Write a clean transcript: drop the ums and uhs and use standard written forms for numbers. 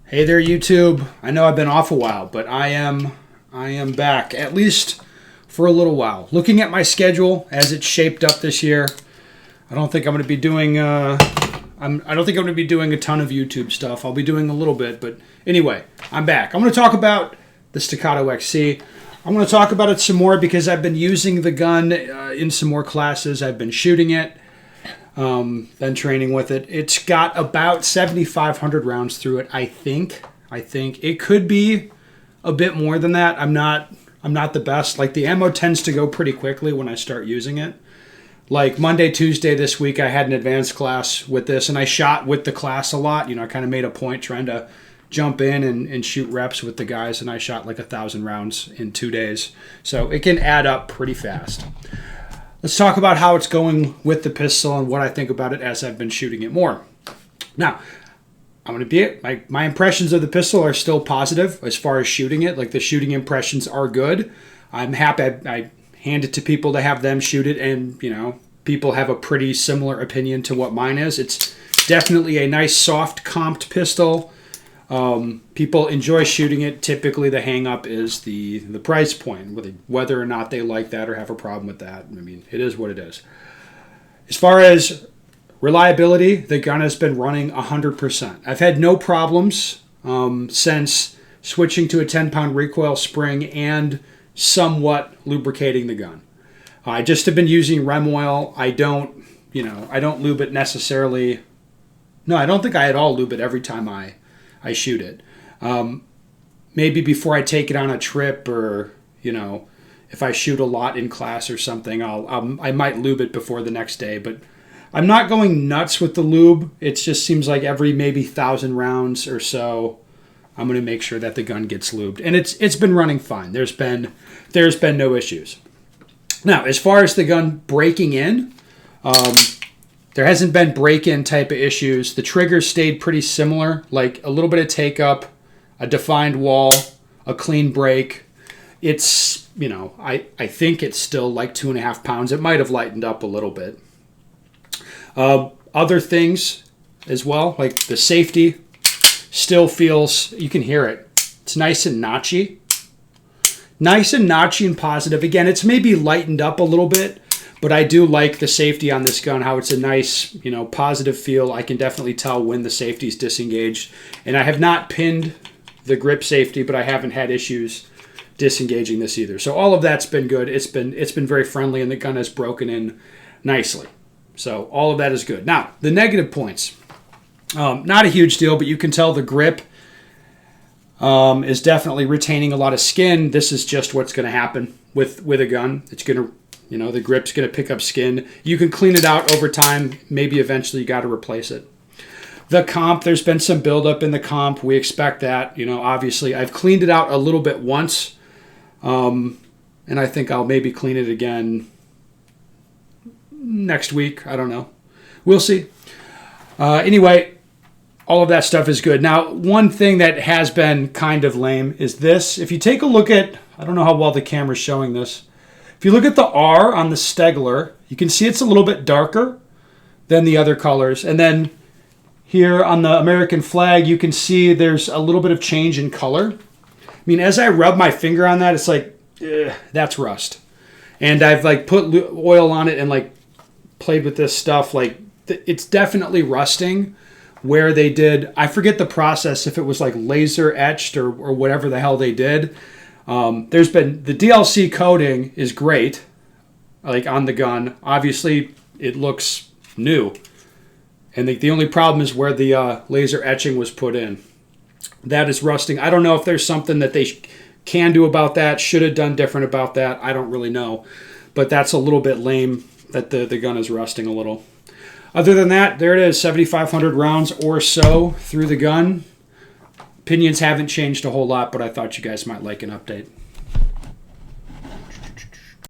Hey there, YouTube. I know I've been off a while, but I am back, at least for a little while. Looking at my schedule as it's shaped up this year, I don't think I'm going to be doing I don't think I'm going to be doing a ton of YouTube stuff. I'll be doing a little bit, but anyway, I'm back. I'm going to talk about the Staccato XC. I'm going to talk about it some more because I've been using the gun in some more classes. I've been shooting it. Been training with it. It's got about 7,500 rounds through it. I think it could be a bit more than that. I'm not the best. Like, the ammo tends to go pretty quickly when I start using it. Like Monday, Tuesday this week, I had an advanced class with this, and I shot with the class a lot. You know, I kind of made a point trying to jump in and shoot reps with the guys, and I shot like 1,000 rounds in 2 days. So it can add up pretty fast. Let's talk about how it's going with the pistol and what I think about it as I've been shooting it more. Now, I'm going to be it. My impressions of the pistol are still positive as far as shooting it. Like, the shooting impressions are good. I'm happy. I hand it to people to have them shoot it, and, you know, people have a pretty similar opinion to what mine is. It's definitely a nice, soft, comped pistol. People enjoy shooting it. Typically, the hang-up is the price point, whether or not they like that or have a problem with that. I mean, it is what it is. As far as reliability, the gun has been running 100%. I've had no problems since switching to a 10-pound recoil spring and somewhat lubricating the gun. I just have been using Rem oil. I don't lube it necessarily. No, I don't think I at all lube it every time I shoot it. Maybe before I take it on a trip, or, you know, if I shoot a lot in class or something, I might lube it before the next day. But I'm not going nuts with the lube. It just seems like every maybe 1,000 rounds or so, I'm going to make sure that the gun gets lubed, and it's been running fine. There's been no issues. Now, as far as the gun breaking in, there hasn't been break-in type of issues. The trigger stayed pretty similar, like a little bit of take-up, a defined wall, a clean break. It's, you know, I think it's still like 2.5 pounds. It might have lightened up a little bit. Other things as well, like the safety still feels, you can hear it. It's nice and notchy. Nice and notchy and positive. Again, it's maybe lightened up a little bit, but I do like the safety on this gun, how it's a nice, you know, positive feel. I can definitely tell when the safety is disengaged. And I have not pinned the grip safety, but I haven't had issues disengaging this either. So all of that's been good. It's been very friendly, and the gun has broken in nicely. So all of that is good. Now, the negative points. Not a huge deal, but you can tell the grip is definitely retaining a lot of skin. This is just what's going to happen with a gun. It's going to, you know, the grip's going to pick up skin. You can clean it out over time. Maybe eventually you got to replace it. The comp, there's been some buildup in the comp. We expect that. You know, obviously, I've cleaned it out a little bit once, and I think I'll maybe clean it again next week. I don't know. We'll see. Anyway, all of that stuff is good. Now, one thing that has been kind of lame is this. If you take a look at, I don't know how well the camera's showing this. If you look at the R on the Stegler, you can see it's a little bit darker than the other colors. And then here on the American flag, you can see there's a little bit of change in color. I mean, as I rub my finger on that, it's like, that's rust. And I've like put oil on it and like played with this stuff. Like, it's definitely rusting where they did, I forget the process, if it was like laser etched or whatever the hell they did. There's been, the DLC coating is great, like on the gun. Obviously, it looks new. And the only problem is where the laser etching was put in. That is rusting. I don't know if there's something that they can do about that, should have done different about that. I don't really know. But that's a little bit lame that the gun is rusting a little. Other than that, there it is, 7,500 rounds or so through the gun. Opinions haven't changed a whole lot, but I thought you guys might like an update.